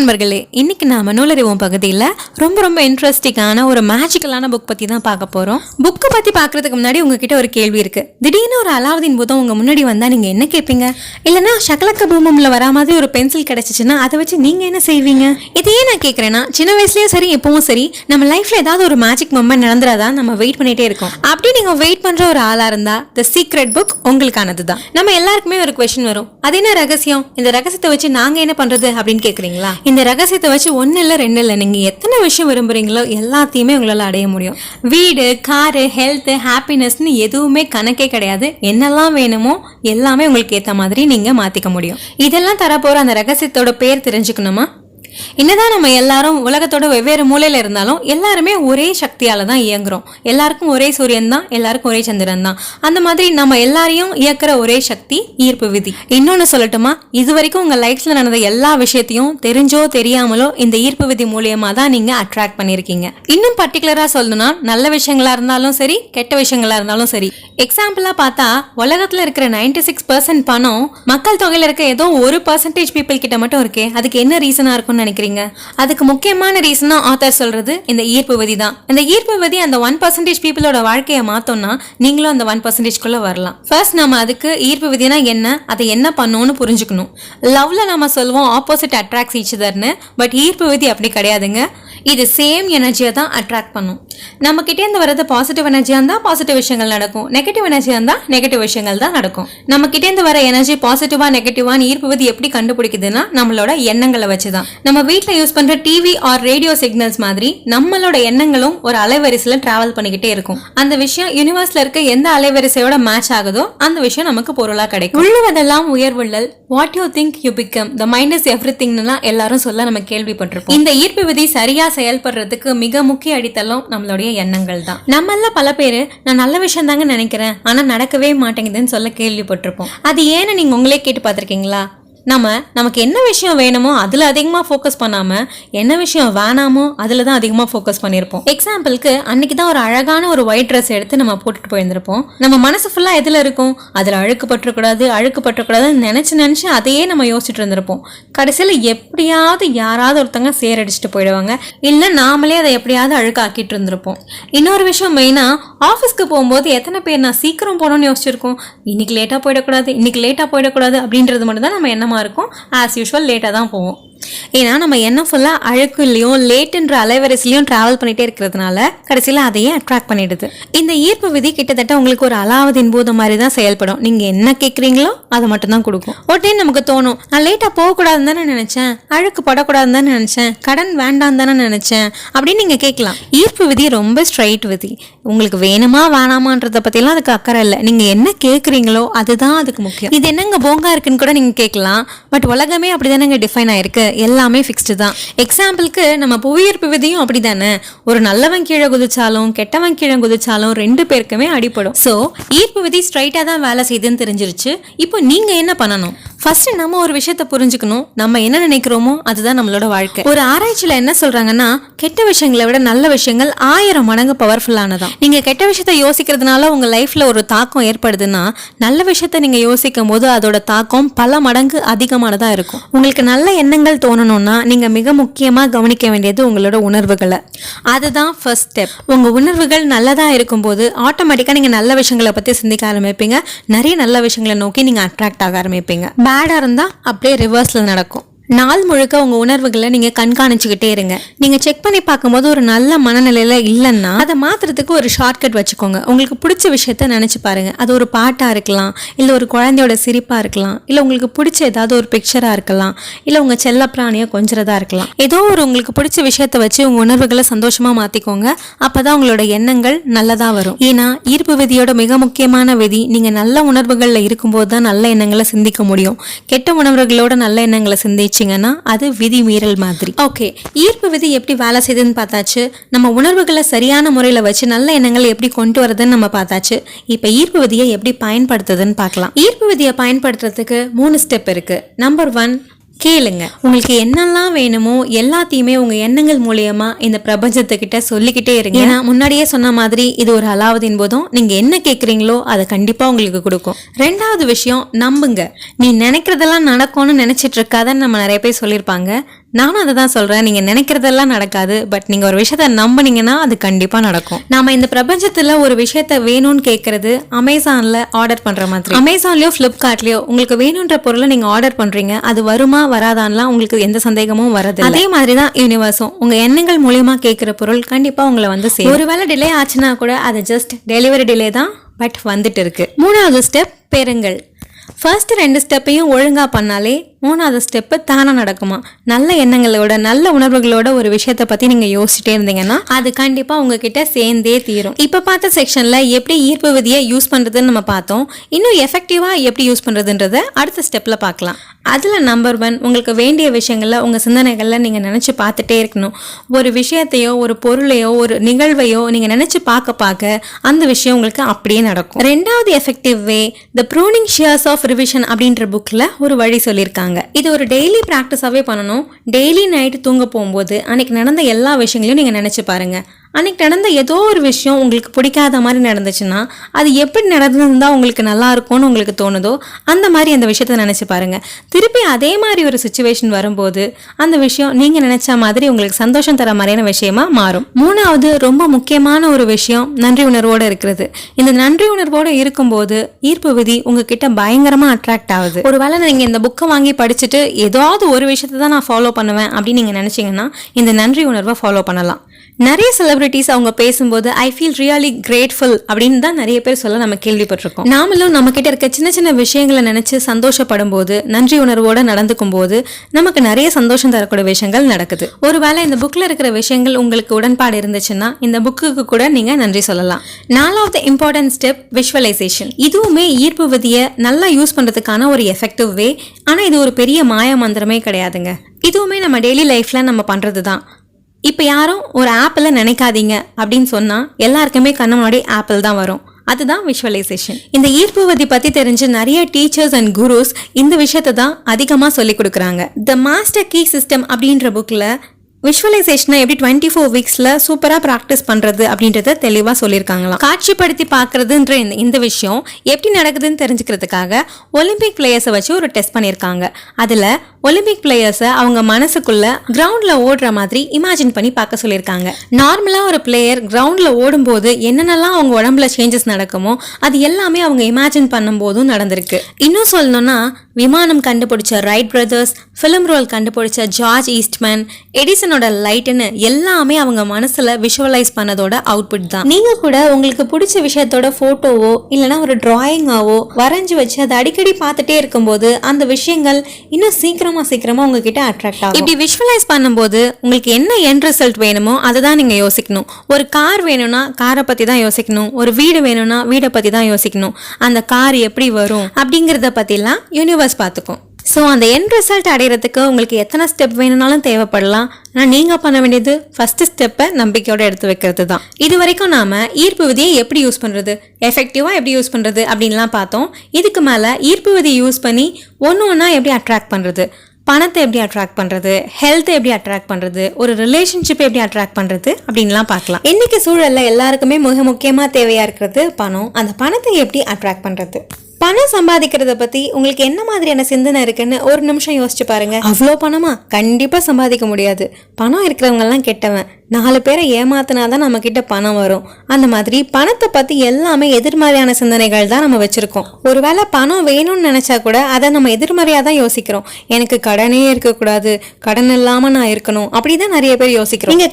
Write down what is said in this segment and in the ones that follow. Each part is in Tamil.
நண்பர்களே, இன்னைக்கு நாம நூலறிவோம் பகுதியில் ரொம்ப இன்ட்ரெஸ்டிங்கான ஒரு மேஜிக்கலான புக் பத்தி தான் பார்க்க போறோம். புக்கை பத்தி பார்க்கறதுக்கு முன்னாடி உங்ககிட்ட ஒரு கேள்வி இருக்கு. திடீர்னு ஒரு அலாவுதீன் பூதம் உங்க முன்னாடி வந்தா நீங்க என்ன கேட்பீங்க? இல்லைன்னா ஷக்லக்க பூமம்ல வரா மாதிரி ஒரு பென்சில் கிடைச்சிச்சுன்னா அதை வச்சு நீங்க என்ன செய்வீங்க? இதையே நான் கேட்கறேன்னா, சின்ன வயசுலயும் சரி எப்பவும் சரி நம்ம லைஃப்ல ஏதாவது ஒரு மேஜிக் மொமெண்ட் நடந்துராதான் நம்ம வெயிட் பண்ணிட்டே இருக்கோம். அப்படி நீங்க வெயிட் பண்ற ஒரு ஆளா இருந்தா தி சீக்ரெட் புக் உங்களுக்கானது தான். நம்ம எல்லாருக்குமே ஒரு கொஸ்டின் வரும், அது என்ன ரகசியம்? இந்த ரகசியத்தை வச்சு நாங்க என்ன பண்றது அப்படின்னு கேக்குறீங்களா? இந்த ரகசியத்தை வச்சு ஒன்னு இல்ல ரெண்டு இல்ல, நீங்க எத்தனை விஷயம் விரும்புறீங்களோ எல்லாத்தையுமே உங்களால அடைய முடியும். வீடு, காரு, ஹெல்த், ஹாப்பினஸ்னு எதுவுமே கணக்கே கிடையாது. என்னெல்லாம் வேணுமோ எல்லாமே உங்களுக்கு ஏத்த மாதிரி நீங்க மாத்திக்க முடியும். இதெல்லாம் தரப்போற அந்த ரகசியத்தோட பேர் தெரிஞ்சுக்கணுமா? என்னதான் நம்ம எல்லாரும் உலகத்தோட வெவ்வேறு மூலையில இருந்தாலும் எல்லாருமே ஒரே சக்தியால தான் இயங்குறோம். எல்லாருக்கும் ஒரே சூரியன் தான், எல்லாருக்கும் ஒரே சந்திரன் தான். அந்த மாதிரி நம்ம எல்லாரையும் இயக்குற ஒரே சக்தி ஈர்ப்பு விதி. இன்னொன்னு சொல்லட்டுமா, இது வரைக்கும் உங்க லைஃப்ல நடந்த எல்லா விஷயத்தையும் தெரிஞ்சோ தெரியாமலோ இந்த ஈர்ப்பு விதி மூலியமா தான் நீங்க அட்ராக்ட் பண்ணிருக்கீங்க. இன்னும் பர்டிகுலரா சொல்லணும்னா, நல்ல விஷயங்களா இருந்தாலும் சரி, கெட்ட விஷயங்களா இருந்தாலும் சரி. எக்ஸாம்பிளா பார்த்தா, உலகத்துல இருக்கிற 96% பணம் மக்கள் தொகையில இருக்க ஏதோ 1% பீப்புள் கிட்ட மட்டும் இருக்கே. அதுக்கு என்ன ரீசனா இருக்கும் நினைக்கிறீங்க? அதுக்கு முக்கியமான ரீசனா ஆத்தர் சொல்றது இந்த ஈர்ப்பு விதி தான். இந்த ஈர்ப்பு விதி அந்த 1% பீப்புளோட வாழ்க்கையை மாத்தோம்னா நீங்களும் அந்த 1%குள்ள வரலாம். ஃபர்ஸ்ட் நம்ம அதுக்கு ஈர்ப்பு விதினா என்ன, அதை என்ன பண்ணணும்னு புரிஞ்சுக்கணும். லவ்ல நம்ம சொல்லுவோம் ஆப்போசிட் அட்ராக்ட்ஸ் ஈச் அதர்னு. பட் ஈர்ப்பு விதி அப்படி கிடையாதுங்க. இது சேம் எனர்ஜியை தான் அட்ராக்ட் பண்ணும். நம்ம கிட்டே இருந்து வரது பாசிட்டிவ் எனர்ஜியா இருந்தா பாசிட்டிவ் விஷயங்கள் நடக்கும், நெகட்டிவ் எனர்ஜியா இருந்தா நெகட்டிவ் விஷயங்கள் தான் நடக்கும். நம்ம கிட்டே இருந்து வர எனர்ஜி பாசிட்டிவா நெகட்டிவான்னு ஈர்ப்பு விதி எப்படி கண்டுபிடிக்குதுன்னா நம்மளோட எண்ணங்களை வச்சுதான். நம்ம வீட்டுல யூஸ் பண்ற டிவி ஆர் ரேடியோ சிக்னல்ஸ் மாதிரி நம்மளோட எண்ணங்களும் ஒரு அலைவரிசையில டிராவல் பண்ணிக்கிட்டே இருக்கும். அந்த விஷயம் யூனிவர்ஸ்ல இருக்க எந்த அலைவரிசையோட மேட்ச் ஆகுதோ அந்த விஷயம் நமக்கு பொருளா கிடைக்கும். உள்ளுவதெல்லாம் உயர்வுள்ளல், what you think you become, the mind is எவ்ரிதிங்னு எல்லாரும் சொல்ல நம்ம கேள்விப்பட்டிருப்போம். இந்த ஈர்ப்பு விதி சரியா செயல்படுறதுக்கு மிக முக்கிய அடித்தளம் நம்மளுடைய எண்ணங்கள் தான். நம்மள பல பேரு நான் நல்ல விஷயம் தாங்க நினைக்கிறேன் ஆனா நடக்கவே மாட்டேங்குதுன்னு சொல்ல கேள்விப்பட்டிருப்போம். அது ஏன்னு நீங்க உங்களே கேட்டு பார்த்திருக்கீங்களா? நமக்கு என்ன விஷயம் வேணுமோ அதுல அதிகமா ஃபோக்கஸ் பண்ணாம என்ன விஷயம் வேணாமோ அதுல தான் அதிகமா ஃபோக்கஸ் பண்ணிருப்போம். எக்ஸாம்பிளுக்கு, அன்னைக்கு தான் ஒரு அழகான ஒரு ஒயிட் ட்ரெஸ் எடுத்து நம்ம போட்டுட்டு போயிருந்திருப்போம். நம்ம மனசு ஃபுல்லா எதுல இருக்கும், அதுல அழுக்கு பற்றக்கூடாதுன்னு நினைச்சு அதையே நம்ம யோசிச்சுட்டு இருந்திருப்போம். கடைசியில எப்படியாவது யாராவது ஒருத்தங்க சேரடிச்சுட்டு போயிடுவாங்க, இல்ல நாமளே அதை எப்படியாவது அழுக்க ஆக்கிட்டு இருந்திருப்போம். இன்னொரு விஷயம் மெயினா, ஆஃபீஸ்க்கு போகும்போது எத்தனை பேர் நான் சீக்கிரம் போகணும்னு யோசிச்சிருக்கோம். இன்னைக்கு லேட்டா போயிடக்கூடாது அப்படின்றது மட்டும் தான் நம்ம எண்ணமா இருக்கும். ஆஸ் யூஷுவல் லேட்டா தான் போவோம். ஏன்னா நம்ம எண்ணம் ஃபுல்லா அழுக்குலையும் லேட்டுன்ற அலைவரிசையிலையும் டிராவல் பண்ணிட்டே இருக்கிறதுனால கடைசியில அதையே அட்ராக்ட் பண்ணிடுது. இந்த ஈர்ப்பு விதி கிட்டத்தட்ட உங்களுக்கு ஒரு அலாவுதீன் பூதம் மாதிரி தான் செயல்படும். நீங்க என்ன கேட்குறீங்களோ அதை மட்டும் தான் கொடுக்கும். ஒரு டைம் நமக்கு தோணும், நான் லேட்டா போகக்கூடாதுன்னு தானே நினைச்சேன், அழுக்கு படக்கூடாதுன்னு தானே நினைச்சேன், கடன் வேண்டாம் தானே நினைச்சேன் அப்படின்னு நீங்க கேட்கலாம். ஈர்ப்பு விதி ரொம்ப ஸ்ட்ரைட் விதி. உங்களுக்கு வேணுமா வேணாமான்றத பத்திலாம் அதுக்கு அக்கறை இல்லை. நீங்க என்ன கேட்குறீங்களோ அதுதான் அதுக்கு முக்கியம். இது என்னங்க போங்கா இருக்குன்னு கூட நீங்க கேட்கலாம். பட் உலகமே அப்படிதானங்க டிஃபைன் ஆயிருக்கு, எல்லாமே ஃபிக்ஸ்டு தான். எக்ஸாம்பிளுக்கு நம்ம புவியீர்ப்பு விதியும் அப்படிதானே. ஒரு நல்லவன் கீழே குதிச்சாலும் கெட்டவன் கீழே குதிச்சாலும் ரெண்டு பேருக்குமே அடிப்படும். ஸோ ஈர்ப்பு விதி ஸ்ட்ரைட்டா தான் வேலை செய்யுதுன்னு தெரிஞ்சிருச்சு. இப்போ நீங்க என்ன பண்ணணும்? ஃபர்ஸ்ட் நம்ம ஒரு விஷயத்த புரிஞ்சுக்கணும், நம்ம என்ன நினைக்கிறோமோ அதுதான் நம்மளோட வாழ்க்கை. ஒரு ஆராய்ச்சியில என்ன சொல்றாங்கன்னா, கெட்ட விஷயங்களை விட நல்ல விஷயங்கள் 1000 மடங்கு பவர்ஃபுல்லானதான். நீங்க கெட்ட விஷயத்த யோசிக்கிறதுனால உங்க லைஃப்ல ஒரு தாக்கம் ஏற்படுதுன்னா, நல்ல விஷயத்த நீங்க யோசிக்கும் போது அதோட தாக்கம் பல மடங்கு அதிகமானதா இருக்கும். உங்களுக்கு நல்ல எண்ணங்கள் தோணணும்னா நீங்க மிக முக்கியமா கவனிக்க வேண்டியது உங்களோட உணர்வுகளை. அதுதான் ஃபர்ஸ்ட் ஸ்டெப். உங்க உணர்வுகள் நல்லதா இருக்கும் போது ஆட்டோமேட்டிக்கா நீங்க நல்ல விஷயங்களை பத்தி சிந்திக்க ஆரம்பிப்பீங்க. நிறைய நல்ல விஷயங்களை நோக்கி நீங்க அட்ராக்ட் ஆக ஆரம்பிப்பீங்க. பேடா இருந்தா அப்படியே ரிவர்ஸ்ல நடக்கும். நாள் முழுக்க உங்க உணர்வுகளை நீங்க கண்காணிச்சுக்கிட்டே இருங்க. நீங்க செக் பண்ணி பார்க்கும்போது ஒரு நல்ல மனநிலையில இல்லைன்னா அதை மாத்துறதுக்கு ஒரு ஷார்ட்கட் வச்சுக்கோங்க. உங்களுக்கு பிடிச்ச விஷயத்த நினைச்சு பாருங்க. அது ஒரு பாட்டா இருக்கலாம், இல்ல ஒரு குழந்தையோட சிரிப்பா இருக்கலாம், இல்ல உங்களுக்கு பிடிச்ச ஏதாவது ஒரு பிக்சரா இருக்கலாம், இல்ல உங்க செல்ல பிராணிய கொஞ்சறதா இருக்கலாம். ஏதோ ஒரு உங்களுக்கு பிடிச்ச விஷயத்த வச்சு உங்க உணர்வுகளை சந்தோஷமா மாத்திக்கோங்க. அப்பதான் உங்களோட எண்ணங்கள் நல்லதா வரும். ஏன்னா ஈர்ப்பு விதியோட மிக முக்கியமான விதி, நீங்க நல்ல உணர்வுகள்ல இருக்கும்போது தான் நல்ல எண்ணங்களை சிந்திக்க முடியும். கெட்ட உணர்வுகளோட நல்ல எண்ணங்களை சிந்திச்சு அது விதி மீறல் மாதிரி. ஓகே, ஈர்ப்பு விதி எப்படி வேலை செய்யுதுன்னு பார்த்தாச்சு. நம்ம உணர்வுகளை சரியான முறையில வச்சு நல்ல எண்ணங்களை எப்படி கொண்டு வரதுன்னு நம்ம பார்த்தாச்சு. இப்ப ஈர்ப்பு விதியை எப்படி பயன்படுத்துதுன்னு பார்க்கலாம். ஈர்ப்பு விதியை பயன்படுத்துறதுக்கு 3 ஸ்டெப் இருக்கு. நம்பர் 1, கேளுங்க. உங்களுக்கு என்னெல்லாம் வேணுமோ எல்லாத்தையுமே உங்க எண்ணங்கள் மூலியமா இந்த பிரபஞ்சத்துக்கிட்ட சொல்லிக்கிட்டே இருங்க. ஏன்னா முன்னாடியே சொன்ன மாதிரி இது ஒரு அலாவுதீன் போதும். நீங்க என்ன கேட்குறீங்களோ அதை கண்டிப்பா உங்களுக்கு கொடுக்கும். 2வது விஷயம், நம்புங்க. நீ நினைக்கிறதெல்லாம் நடக்கும்னு நினைச்சிட்டு இருக்காதன்னு நம்ம நிறைய பேர் சொல்லியிருப்பாங்க. நானும் அதை தான் சொல்றேன். நீங்க நினைக்கிறதெல்லாம் நடக்காது, பட் நீங்க ஒரு விஷயத்த நம்பினீங்கன்னா அது கண்டிப்பா நடக்கும். நாம இந்த பிரபஞ்சத்துல ஒரு விஷயத்த வேணும்னு கேட்கறது அமேசான்ல ஆர்டர் பண்ற மாதிரி. அமேசான்லயோ பிளிப்கார்ட்லயோ உங்களுக்கு வேணும்ன்ற பொருளை நீங்க ஆர்டர் பண்றீங்க, அது வருமா வராதான்லாம் உங்களுக்கு எந்த சந்தேகமும் வரது. அதே மாதிரிதான் யூனிவர்ஸும் உங்க எண்ணங்கள் மூலியமா கேட்கிற பொருள் கண்டிப்பா உங்களை வந்து சேரும். ஒருவேளை டிலே ஆச்சுன்னா கூட அது ஜஸ்ட் டெலிவரி டிலே தான், பட் வந்துட்டு இருக்கு. 3வது ஸ்டெப் பெறுங்கள். ஃபர்ஸ்ட் 2 ஸ்டெப்பையும் ஒழுங்கா பண்ணாலே 3வது ஸ்டெப்பு தானா நடக்குமா. நல்ல எண்ணங்களோட நல்ல உணர்வுகளோட ஒரு விஷயத்த பத்தி நீங்க யோசிச்சுட்டே இருந்தீங்கன்னா அது கண்டிப்பா உங்ககிட்ட சேர்ந்தே தீரும். இப்ப பார்த்த செக்ஷன்ல எப்படி ஈர்ப்பு விதியை யூஸ் பண்றதுன்னு நம்ம பார்த்தோம். இன்னும் எஃபெக்டிவா எப்படி யூஸ் பண்றதுன்றத அடுத்த ஸ்டெப்ல பார்க்கலாம். அதுல நம்பர் 1, உங்களுக்கு வேண்டிய விஷயங்கள்ல உங்க சிந்தனைகள்ல நீங்க நினைச்சு பார்த்துட்டே இருக்கணும். ஒரு விஷயத்தையோ ஒரு பொருளையோ ஒரு நிகழ்வையோ நீங்க நினைச்சு பார்க்க அந்த விஷயம் உங்களுக்கு அப்படியே நடக்கும். 2வது effective way, the pruning shears of revision அப்படின்ற புக்ல ஒரு வழி சொல்லியிருக்காங்க. இது ஒரு டெய்லி பிராக்டிஸாவே பண்ணணும். டெய்லி நைட் தூங்க போகும்போது அன்னைக்கு நடந்த எல்லா விஷயங்களையும் நீங்க நினைச்சு பாருங்க. அன்னைக்கு நடந்த ஏதோ ஒரு விஷயம் உங்களுக்கு பிடிக்காத மாதிரி நடந்துச்சுன்னா அது எப்படி நடந்திருந்தா உங்களுக்கு நல்லா இருக்கும்னு உங்களுக்கு தோணுதோ அந்த மாதிரி அந்த விஷயத்த நினைச்சு பாருங்க. திருப்பி அதே மாதிரி ஒரு சிச்சுவேஷன் வரும்போது அந்த விஷயம் நீங்க நினைச்ச மாதிரி உங்களுக்கு சந்தோஷம் தர மாதிரியான விஷயமா மாறும். 3வது ரொம்ப முக்கியமான ஒரு விஷயம் நன்றி உணர்வோட இருக்கிறது. இந்த நன்றி உணர்வோட இருக்கும்போது ஈர்ப்பு விதி உங்ககிட்ட பயங்கரமா அட்ராக்ட் ஆகுது. ஒருவேளை நீங்க இந்த புக்கை வாங்கி படிச்சுட்டு ஏதாவது ஒரு விஷயத்தை தான் நான் ஃபாலோ பண்ணுவேன் அப்படின்னு நீங்க நினைச்சீங்கன்னா இந்த நன்றி உணர்வை ஃபாலோ பண்ணலாம். நிறைய செலிபிரிட்டிஸ் அவங்க பேசும்போது ஐ ஃபீல் ரியலி கிரேட்ஃபுல் அப்படின்னு தான் நிறைய பேர் சொல்ல நம்ம கேள்விப்பட்டிருக்கோம். நாமளும் நம்ம கிட்ட இருக்க சின்ன சின்ன விஷயங்களை நினைச்சு சந்தோஷப்படும் போது நன்றி உணர்வோட நடந்துக்கும் போது நமக்கு நிறைய சந்தோஷம் தரக்கூடிய விஷயங்கள் நடக்குது. ஒருவேளை இந்த புக்ல இருக்கிற விஷயங்கள் உங்களுக்கு உடன்பாடு இருந்துச்சுன்னா இந்த புக்குக்கு கூட நீங்க நன்றி சொல்லலாம். 4வது இம்பார்ட்டன்ட் ஸ்டெப், விஷுவலைசேஷன். இதுவுமே ஈர்ப்பு விதியை நல்லா யூஸ் பண்றதுக்கான ஒரு எஃபெக்டிவ் வே. ஆனா இது ஒரு பெரிய மாய மந்திரமே கிடையாதுங்க. இதுவுமே நம்ம டெய்லி லைஃப்ல நம்ம பண்றது தான். இப்போ யாரும் ஒரு ஆப்பிள் நினைக்காதீங்க அப்படின்னு சொன்னா எல்லாருக்குமே கண்ணு முன்னாடி ஆப்பிள் தான் வரும். அதுதான் விஷுவலைசேஷன். இந்த ஈர்ப்பு விதி பத்தி தெரிஞ்சு நிறைய டீச்சர்ஸ் அண்ட் குருஸ் இந்த விஷயத்தை தான் அதிகமா சொல்லி கொடுக்குறாங்க. த மாஸ்டர் கீ சிஸ்டம் அப்படின்ற புக்ல விஷுவலைசேஷனை எப்படி 24 வீக்ஸ்ல சூப்பரா பிராக்டிஸ் பண்றது அப்படின்றத தெளிவா சொல்லியிருக்காங்களாம். காட்சிப்படுத்தி பாக்குறதுன்ற இந்த விஷயம் எப்படி நடக்குதுன்னு தெரிஞ்சுக்கிறதுக்காக ஒலிம்பிக் பிளேயர்ஸை வச்சு ஒரு டெஸ்ட் பண்ணியிருக்காங்க. அதுல ஒலிம்பிக் பிளேயர்ஸை அவங்க மனசுக்குள்ள கிரவுண்ட்ல ஓடுற மாதிரி இமேஜின் பண்ணி பார்க்க சொல்லியிருக்காங்க. நார்மலா ஒரு பிளேயர் கிரவுண்ட்ல ஓடும்போது என்னென்னலாம் அவங்க உடம்புல சேஞ்சஸ் நடக்குமோ அது எல்லாமே அவங்க இமேஜின் பண்ணும் போதும் நடந்திருக்கு. இன்னும் சொல்லணும்னா விமானம் கண்டுபிடிச்ச ரைட் பிரதர்ஸ், பிலிம் ரோல் கண்டுபிடிச்ச ஜார்ஜ் ஈஸ்ட்மேன், எடிசனோட லைட்னு எல்லாமே அவங்க மனசுல விஷுவலைஸ் பண்ணதோட அவுட்புட் தான். நீங்க கூட உங்களுக்கு பிடிச்ச விஷயத்தோட போட்டோவோ இல்லைன்னா ஒரு டிராயிங்காவோ வரைஞ்சு வச்சு அதை அடிக்கடி பார்த்துட்டே இருக்கும்போது அந்த விஷயங்கள் இன்னும் சீக்கிரமா உங்ககிட்ட அட்ராக்ட் ஆகும். இப்படி விஷுவலைஸ் பண்ணும்போது உங்களுக்கு என்ன எண்ட் ரிசல்ட் வேணுமோ அதை தான் நீங்க யோசிக்கணும். ஒரு கார் வேணும்னா காரை பத்தி தான் யோசிக்கணும். ஒரு வீடு வேணும்னா வீடை பத்தி தான் யோசிக்கணும். அந்த கார் எப்படி வரும் அப்படிங்கறத பத்திலாம் யூனிவர்ஸ் பார்த்துக்கும். ஸோ அந்த எண்ட் ரிசல்ட் அடைகிறதுக்கு உங்களுக்கு எத்தனை ஸ்டெப் வேணும்னாலும் தேவைப்படலாம். ஆனால் நீங்கள் பண்ண வேண்டியது ஃபர்ஸ்ட் ஸ்டெப்பை நம்பிக்கையோடு எடுத்து வைக்கிறது தான். இது வரைக்கும் நாம் ஈர்ப்பு விதியை எப்படி யூஸ் பண்ணுறது, எஃபெக்டிவாக எப்படி யூஸ் பண்ணுறது அப்படின்லாம் பார்த்தோம். இதுக்கு மேலே ஈர்ப்பு விதியை யூஸ் பண்ணி ஒன்றா எப்படி அட்ராக்ட் பண்ணுறது, பணத்தை எப்படி அட்ராக்ட் பண்ணுறது, ஹெல்த்தை எப்படி அட்ராக்ட் பண்ணுறது, ஒரு ரிலேஷன்ஷிப்பை எப்படி அட்ராக்ட் பண்ணுறது அப்படின்லாம் பார்க்கலாம். இன்னைக்கு சூழலில் எல்லாருக்குமே மிக முக்கியமாக தேவையாக இருக்கிறது பணம். அந்த பணத்தை எப்படி அட்ராக்ட் பண்ணுறது, பணம் சம்பாதிக்கிறத பத்தி உங்களுக்கு என்ன மாதிரியான சிந்தனை இருக்குன்னு ஒரு நிமிஷம் யோசிச்சு பாருங்க. அவ்வளோ பணமா கண்டிப்பா சம்பாதிக்க முடியாது. பணம் இருக்கிறவங்க எல்லாம் கெட்டவன். 4 பேரை ஏமாத்தினாதான் நம்ம கிட்ட பணம் வரும். அந்த மாதிரி பணத்தை பத்தி எல்லாமே எதிர்மறையான சிந்தனைகள் தான் நம்ம வச்சிருக்கோம். ஒருவேளை பணம் வேணும்னு நினைச்சா கூட அதை நம்ம எதிர்மறையா தான் யோசிக்கிறோம். எனக்கு கடனே இருக்கக்கூடாது, கடன் இல்லாம நான் இருக்கணும், அப்படிதான் நிறைய பேர் யோசிக்கிறோம். நீங்க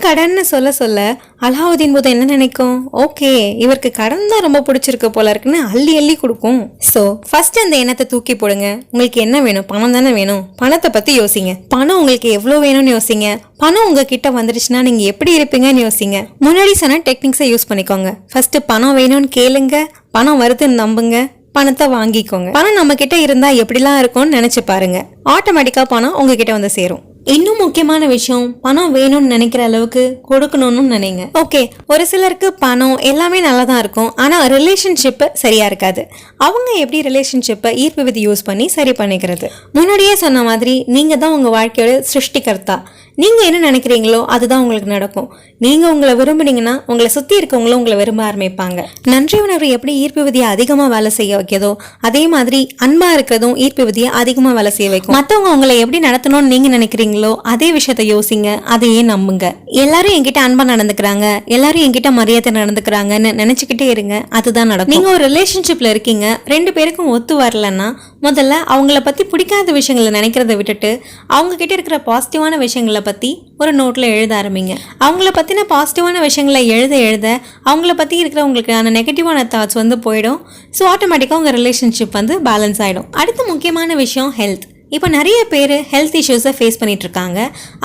கடன் சொல்ல அலாவுதீன் போது என்ன நினைக்கும், ஓகே இவருக்கு கடன் தான் ரொம்ப பிடிச்சிருக்கு போல இருக்குன்னு அள்ளி அள்ளி கொடுக்கும். ஸோ ஃபர்ஸ்ட் அந்த எண்ணத்தை தூக்கி போடுங்க. உங்களுக்கு என்ன வேணும், பணம் தானே வேணும். பணத்தை பத்தி யோசிங்க. பணம் உங்களுக்கு எவ்வளோ வேணும்னு யோசிங்க. பணம் உங்ககிட்ட வந்துருச்சுன்னா நீங்க எப்படி இருப்பீங்கன்னு யோசிங்க. முன்னாடி சொன்ன டெக்னிக்ஸை யூஸ் பண்ணிக்கோங்க. ஃபர்ஸ்ட் பணம் வேணும்னு கேளுங்க, பணம் வருதுன்னு நம்புங்க, பணத்தை வாங்கிக்கோங்க. பணம் நம்ம கிட்ட இருந்தா எப்படிலாம் இருக்கும்னு நினைச்சு பாருங்க. ஆட்டோமேட்டிக்கா பணம் உங்ககிட்ட வந்து சேரும். இன்னும் முக்கியமான விஷயம், பணம் வேணும்னு நினைக்கிற அளவுக்கு கொடுக்கணும்னு நினைங்க. ஓகே, ஒரு சிலருக்கு பணம் எல்லாமே நல்லா தான் இருக்கும், ஆனால் ரிலேஷன்ஷிப்பு சரியா இருக்காது. அவங்க எப்படி ரிலேஷன்ஷிப்பை ஈர்ப்பு விதி யூஸ் பண்ணி சரி பண்ணிக்கிறது? முன்னாடியே சொன்ன மாதிரி நீங்க தான் உங்க வாழ்க்கையோட சிருஷ்டிகர்த்தா. நீங்கள் என்ன நினைக்கிறீங்களோ அதுதான் உங்களுக்கு நடக்கும். நீங்கள் உங்களை விரும்புனீங்கன்னா உங்களை சுற்றி இருக்கவங்களும் உங்களை விரும்ப ஆரம்பிப்பாங்க. நன்றி உணர்வு எப்படி ஈர்ப்பு விதியை அதிகமாக வேலை செய்ய வைக்கிறதோ அதே மாதிரி அன்பாக இருக்கிறதும் ஈர்ப்பு விதியை அதிகமாக வேலை செய்ய வைக்கும். மற்றவங்க உங்களை எப்படி நடத்தணும்னு நீங்கள் நினைக்கிறீங்களோ அதே விஷயத்த யோசிங்க, அதையே நம்புங்க. எல்லாரும் என்கிட்ட அன்பாக நடந்துக்கிறாங்க, எல்லாரும் என்கிட்ட மரியாதை நடந்துக்கிறாங்கன்னு நினச்சிக்கிட்டே இருங்க, அதுதான் நடக்கும். நீங்கள் ஒரு ரிலேஷன்ஷிப்பில் இருக்கீங்க, 2 பேருக்கும் ஒத்து வரலன்னா முதல்ல அவங்கள பற்றி பிடிக்காத விஷயங்களை நினைக்கிறத விட்டுட்டு அவங்க கிட்ட இருக்கிற பாசிட்டிவான விஷயங்களை பற்றி ஒரு நோட்டில் எழுத ஆரம்பிங்க. அவங்கள பற்றின பாசிட்டிவான விஷயங்களை எழுத அவங்கள பற்றி இருக்கிற உங்களுக்கான நெகட்டிவான தாட்ஸ் போயிடும். ஸோ ஆட்டோமேட்டிக்காக உங்கள் ரிலேஷன்ஷிப் பேலன்ஸ் ஆகிடும். அடுத்த முக்கியமான விஷயம் ஹெல்த். இப்போ நிறைய பேர் ஹெல்த் இஷ்யூஸை ஃபேஸ் பண்ணிட்டு இருக்காங்க.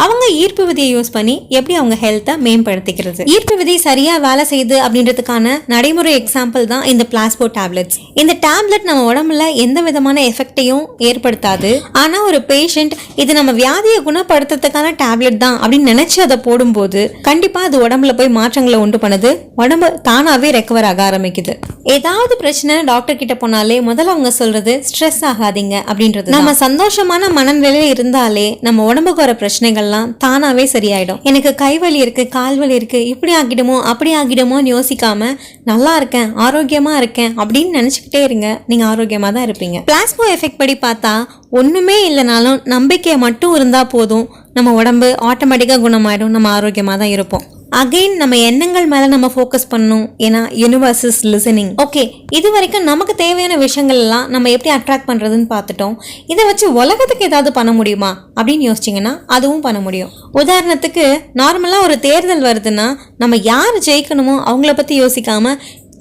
அவங்க ஈர்ப்பு விதியை யூஸ் பண்ணி எப்படி அவங்க ஹெல்த்தை மேம்படுத்திக்கிறது. ஈர்ப்பு விதி சரியாக வேலை செய்யுது அப்படின்றதுக்கான நடைமுறை எக்ஸாம்பிள் தான் இந்த பிளாஸ்போ டேப்லெட்ஸ். இந்த டேப்லெட் நம்ம உடம்புல எந்த விதமான எஃபெக்டையும் ஏற்படுத்தாது. ஆனால் ஒரு பேஷண்ட் இது நம்ம வியாதியை குணப்படுத்துறதுக்கான டேப்லெட் தான் அப்படின்னு நினைச்சு அதை போடும்போது கண்டிப்பாக அது உடம்புல போய் மாற்றங்களை உண்டு பண்ணுது. உடம்பு தானாகவே ரெக்கவர் ஆக ஆரம்பிக்குது. ஏதாவது பிரச்சனை டாக்டர் கிட்ட போனாலே முதல்ல அவங்க சொல்றது ஸ்ட்ரெஸ் ஆகாதீங்க அப்படின்றது. நம்ம சந்தோஷமான மனநிலையில இருந்தாலே நம்ம உடம்புக்கு வர பிரச்சனைகள்லாம் தானாவே சரியாயிடும். எனக்கு கைவலி இருக்கு, கால்வலி இருக்கு, இப்படி ஆகிடுமோ அப்படி ஆகிடுமோன்னு யோசிக்காம நல்லா இருக்கேன், ஆரோக்கியமா இருக்கேன் அப்படின்னு நினைச்சுக்கிட்டே இருங்க, நீங்க ஆரோக்கியமா தான் இருப்பீங்க. பிளாஸ்மோ எஃபெக்ட் படி பார்த்தா ஒண்ணுமே இல்லைனாலும் நம்பிக்கை மட்டும் இருந்தா போதும், நம்ம உடம்பு ஆட்டோமேட்டிக்கா குணமாயிடும், நம்ம ஆரோக்கியமா தான் இருப்போம். அகைன் நம்ம எண்ணங்கள் மேல நம்ம ஃபோக்கஸ் பண்ணணும். ஏன்னா யூனிவர்ஸ் இஸ் லிசனிங். ஓகே, இது வரைக்கும் நமக்கு தேவையான விஷயங்கள் எல்லாம் நம்ம எப்படி அட்ராக்ட் பண்றதுன்னு பார்த்துட்டோம். இதை வச்சு உலகத்துக்கு ஏதாவது பண்ண முடியுமா அப்படின்னு யோசிச்சிங்கன்னா அதுவும் பண்ண முடியும். உதாரணத்துக்கு நார்மலா ஒரு தேர்தல் வருதுன்னா நம்ம யார் ஜெயிக்கணுமோ அவங்கள பத்தி யோசிக்காம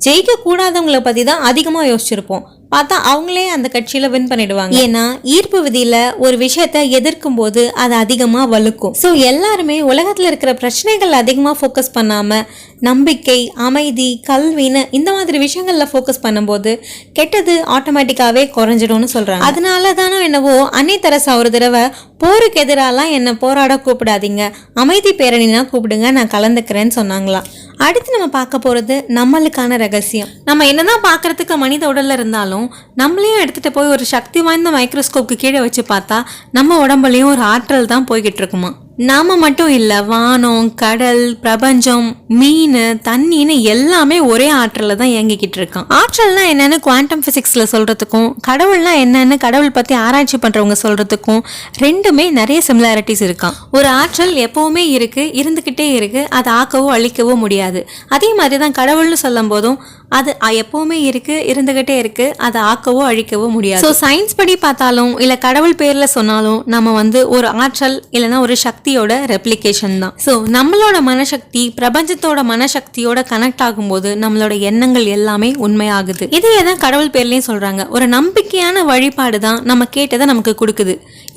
ஜெயிக்க கூடாதவங்களை பத்தி தான் அதிகமா யோசிச்சிருப்போம். பார்த்தா அவங்களே அந்த கட்சியில வின் பண்ணிடுவாங்க. ஏன்னா ஈர்ப்பு விதியில ஒரு விஷயத்த எதிர்க்கும் போது அது அதிகமா வலுக்கும். ஸோ எல்லாருமே உலகத்துல இருக்கிற பிரச்சனைகள் அதிகமா ஃபோக்கஸ் பண்ணாம நம்பிக்கை, அமைதி, கல்வின்னு இந்த மாதிரி விஷயங்கள்ல ஃபோக்கஸ் பண்ணும்போது கெட்டது ஆட்டோமேட்டிக்காவே குறைஞ்சிடும்னு சொல்றாங்க. அதனால தானே என்னவோ அன்னை தெரசா ஒரு தடவை போருக்கு எதிராலாம் என்ன போராட கூப்பிடாதீங்க, அமைதி பேரணினா கூப்பிடுங்க, நான் கலந்துக்கிறேன்னு சொன்னாங்களாம். அடுத்து நம்ம பார்க்க போறது நம்மளுக்கான ரகசியம். நம்ம என்னதான் பார்க்கறதுக்கு மனித உடல்ல இருந்தாலும் நம்மளையும் எடுத்துட்டு போய் ஒரு சக்தி வாய்ந்த மைக்ரோஸ்கோப்க்கு கீழே வச்சு பார்த்தா நம்ம உடம்புலையும் ஒரு ஆற்றல் தான் போய்கிட்டு இருக்குமா. நாம மட்டும் இல்ல, வானம், கடல், பிரபஞ்சம், மீன், தண்ணின்னு எல்லாமே ஒரே ஆற்றல்ல தான் இயங்கிக்கிட்டு இருக்கான். ஆற்றல்னா என்னன்னு குவாண்டம் பிசிக்ஸ்ல சொல்றதுக்கும் கடவுள்னா என்னன்னு கடவுள் பத்தி ஆராய்ச்சி பண்றவங்க சொல்றதுக்கும் ரெண்டுமே நிறைய சிமிலாரிட்டிஸ் இருக்கான். ஒரு ஆற்றல் எப்பவுமே இருக்கு, இருந்துகிட்டே இருக்கு, அதை ஆக்கவோ அழிக்கவோ முடியாது. அதே மாதிரிதான் கடவுள்னு சொல்லும் போதும் அது எப்பவுமே இருக்கு, இருந்துகிட்டே இருக்கு, அதை ஆக்கவோ அழிக்கவோ முடியாது. ஸோ சயின்ஸ் படி பார்த்தாலும் இல்ல கடவுள் பேர்ல சொன்னாலும் நம்ம ஒரு ஆற்றல் இல்லைன்னா ஒரு சக்தியோட ரெப்ளிகேஷன் தான். ஸோ நம்மளோட மனசக்தி பிரபஞ்சத்தோட மனசக்தியோட கனெக்ட் ஆகும்போது நம்மளோட எண்ணங்கள் எல்லாமே உண்மையாகுது. இதையே தான் கடவுள் பேர்லயும் சொல்றாங்க. ஒரு நம்பிக்கையான வழிபாடு தான் நம்ம கேட்டதை நமக்கு கொடுக்குது.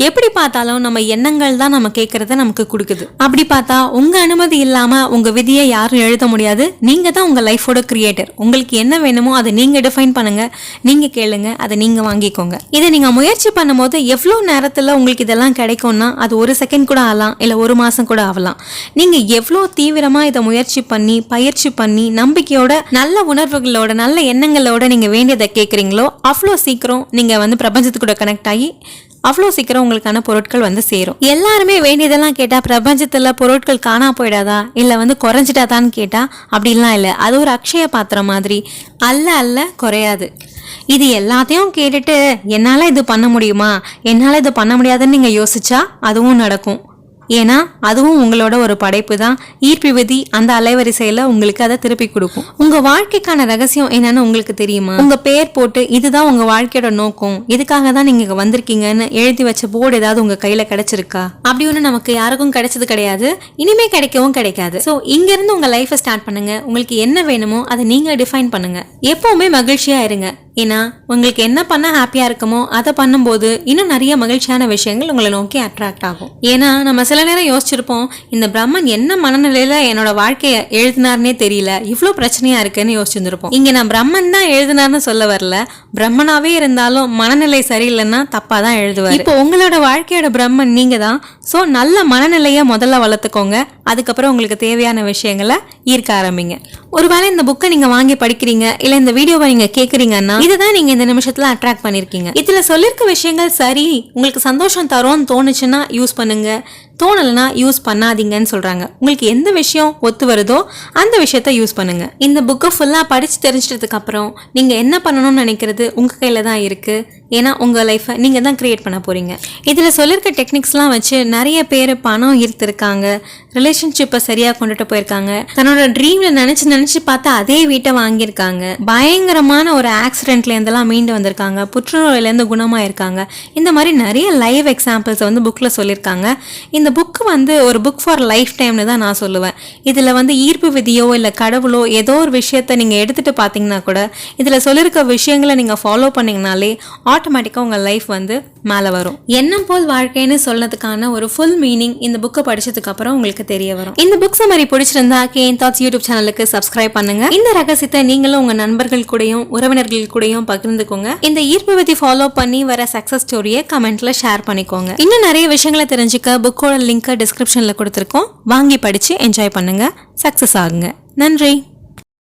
எப்படி பார்த்தாலும் நம்ம எண்ணங்கள் தான் நம்ம கேட்கறத நமக்கு கொடுக்குது. அப்படி பார்த்தா உங்க அனுமதி இல்லாம உங்க விதியை யாரும் எழுத முடியாது. நீங்க தான் உங்க லைஃபோட கிரியேட்டர். உங்களுக்கு என்ன வேணுமோ அதை நீங்க டிஃபைன் பண்ணுங்க, நீங்க கேளுங்க, அதை நீங்க வாங்கிக்கோங்க. இதை நீங்க முயற்சி பண்ணும்போது எவ்வளவு நேரத்துல உங்களுக்கு இதெல்லாம் கிடைக்கும்னா அது 1 செகண்ட் கூட ஆகலாம், இல்ல 1 மாசம் கூட ஆகலாம். நீங்க எவ்வளவு தீவிரமா இதை முயற்சி பண்ணி பயிற்சி பண்ணி நம்பிக்கையோட நல்ல உணர்வுகளோட நல்ல எண்ணங்களோட நீங்க வேண்டியதை கேட்குறீங்களோ அவ்வளோ சீக்கிரம் நீங்க பிரபஞ்சத்து கூட கனெக்ட் ஆகி அவ்வளோ சீக்கிரம் உங்களுக்கான பொருட்கள் சேரும். எல்லாருமே வேண்டியதெல்லாம் கேட்டா பிரபஞ்சத்துல பொருட்கள் காணா போயிடாதா இல்ல குறைஞ்சிட்டாதான்னு கேட்டா அப்படிலாம் இல்லை. அது ஒரு அக்ஷய பாத்திரம் மாதிரி, அல்ல குறையாது. இது எல்லாத்தையும் கேட்டுட்டு என்னால இது பண்ண முடியுமா, என்னால இது பண்ண முடியாதுன்னு நீங்க யோசிச்சா அதுவும் நடக்கும். ஏன்னா அதுவும் உங்களோட ஒரு படைப்பு தான். ஈர்ப்பு விதி அந்த அலைவரிசையில உங்களுக்கு அதை திருப்பி கொடுக்கும். உங்க வாழ்க்கைக்கான ரகசியம் என்னன்னு உங்களுக்கு தெரியுமா? உங்க பேர் போட்டு இதுதான் உங்க வாழ்க்கையோட நோக்கம், இதுக்காக தான் நீங்க வந்திருக்கீங்கன்னு எழுதி வச்ச போர்டு ஏதாவது உங்க கையில கிடைச்சிருக்கா? அப்படி ஒண்ணு நமக்கு யாருக்கும் கிடைச்சது கிடையாது, இனிமே கிடைக்கவும் கிடைக்காது. ஸோ இங்க இருந்து உங்க லைஃபை ஸ்டார்ட் பண்ணுங்க. உங்களுக்கு என்ன வேணுமோ அதை நீங்க டிஃபைன் பண்ணுங்க. எப்பவுமே மகிழ்ச்சியா இருங்க. ஏன்னா உங்களுக்கு என்ன பண்ண ஹாப்பியா இருக்குமோ அதை பண்ணும்போது இன்னும் நிறைய மகிழ்ச்சியான விஷயங்கள் உங்களை நோக்கி அட்ராக்ட் ஆகும். ஏன்னா நம்ம சில நேரம் யோசிச்சிருப்போம், இந்த பிரம்மன் என்ன மனநிலையில என்னோட வாழ்க்கையை எழுதினார்னே தெரியல, இவ்வளவு பிரச்சனையா இருக்குன்னு யோசிச்சிருப்போம். இங்க நான் பிரம்மன் தான் எழுதினார்னு சொல்ல வரல, பிரம்மனாவே இருந்தாலும் மனநிலை சரியில்லைன்னா தப்பா தான் எழுதுவார். இப்போ உங்களோட வாழ்க்கையோட பிரம்மன் நீங்க தான். ஸோ நல்ல மனநிலையை முதல்ல வளர்த்துக்கோங்க. அதுக்கப்புறம் உங்களுக்கு தேவையான விஷயங்களை ஈர்க்க ஆரம்பிங்க. ஒருவேளை இந்த புக்கை நீங்க வாங்கி படிக்கிறீங்க இல்ல இந்த வீடியோவை நீங்க கேக்குறீங்கன்னா இதுதான் நீங்க இந்த நிமிஷத்துல அட்ராக்ட் பண்ணிருக்கீங்க. இதுல சொல்லிருக்க விஷயங்கள் சரி உங்களுக்கு சந்தோஷம் தரும்னு தோணுச்சுன்னா யூஸ் பண்ணுங்க, தோணலைன்னா யூஸ் பண்ணாதீங்கன்னு சொல்றாங்க. உங்களுக்கு எந்த விஷயம் ஒத்து வருதோ அந்த விஷயத்த யூஸ் பண்ணுங்க. இந்த புக்கை ஃபுல்லா படிச்சு தெரிஞ்சிட்டதுக்கு அப்புறம் நீங்க என்ன பண்ணணும்னு நினைக்கிறது உங்க கையில தான் இருக்கு. ஏன்னா உங்க லைஃபை நீங்க தான் கிரியேட் பண்ண போறீங்க. இதுல சொல்லிருக்க டெக்னிக்ஸ்லாம் வச்சு நிறைய பேர் பணம் ஈர்த்திருக்காங்க, ரிலேஷன்ஷிப்பை சரியா கொண்டுட்டு போயிருக்காங்க, தன்னோட ட்ரீம்ல நினைச்சு பார்த்தா அதே வீட்டை வாங்கியிருக்காங்க, பயங்கரமான ஒரு ஆக்சிடென்ட்ல இருந்தெல்லாம் மீண்டு வந்திருக்காங்க, புற்றுநோயில இருந்து குணமாயிருக்காங்க. இந்த மாதிரி நிறைய லைவ் எக்ஸாம்பிள்ஸ் வந்து புக்ல சொல்லியிருக்காங்க. இந்த புக் வந்து ஒரு புக் ஃபார் லைஃப் டைம்னு தான் நான் சொல்லுவேன். இதுல வந்து ஈர்ப்பு விதியோ இல்ல கடவுளோ ஏதோ ஒரு விஷயத்த நீங்க எடுத்துட்டு பாத்தீங்கன்னா கூட இதுல சொல்லிருக்க விஷயங்களை நீங்க ஃபாலோ பண்ணீங்கனாலே ஆட்டோமேட்டிக்கா உங்க லைஃப் வந்து மேல வரும். எண்ணம் போல் வாழ்க்கைன்னு சொன்னதுக்கான ஒரு ஃபுல் மீனிங் இந்த புக்கை படிச்சதுக்கு அப்புறம் உங்களுக்கு தெரிய வரும். இந்த புக் சம்மரி பிடிச்சிருந்தா கேன் தாட்ஸ் யூடியூப் சேனலுக்கு சப்ஸ்கிரைப் பண்ணுங்க. இந்த ரகசியத்தை நீங்களும் உங்க நண்பர்கள் கூடயும் உறவினர்கள் கூடயும் பகிர்ந்துக்கோங்க. இந்த ஈர்ப்பு விதி ஃபாலோ பண்ணி வர சக்சஸ் ஸ்டோரியை கமெண்ட்ல ஷேர் பண்ணிக்கோங்க. இன்னும் நிறைய விஷயங்களை தெரிஞ்சுக்க புக்கோட லிங்க் டிஸ்கிரிப்ஷன்ல கொடுத்திருக்கோம். வாங்கி படிச்சு என்ஜாய் பண்ணுங்க, சக்சஸ் ஆகுங்க. நன்றி.